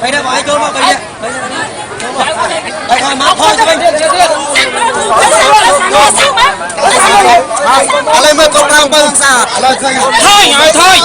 bây giờ bỏ trốn vào bây giờ bây thôi mà thôi cho mình lên mới công năng bơm xa thôi thôi thôi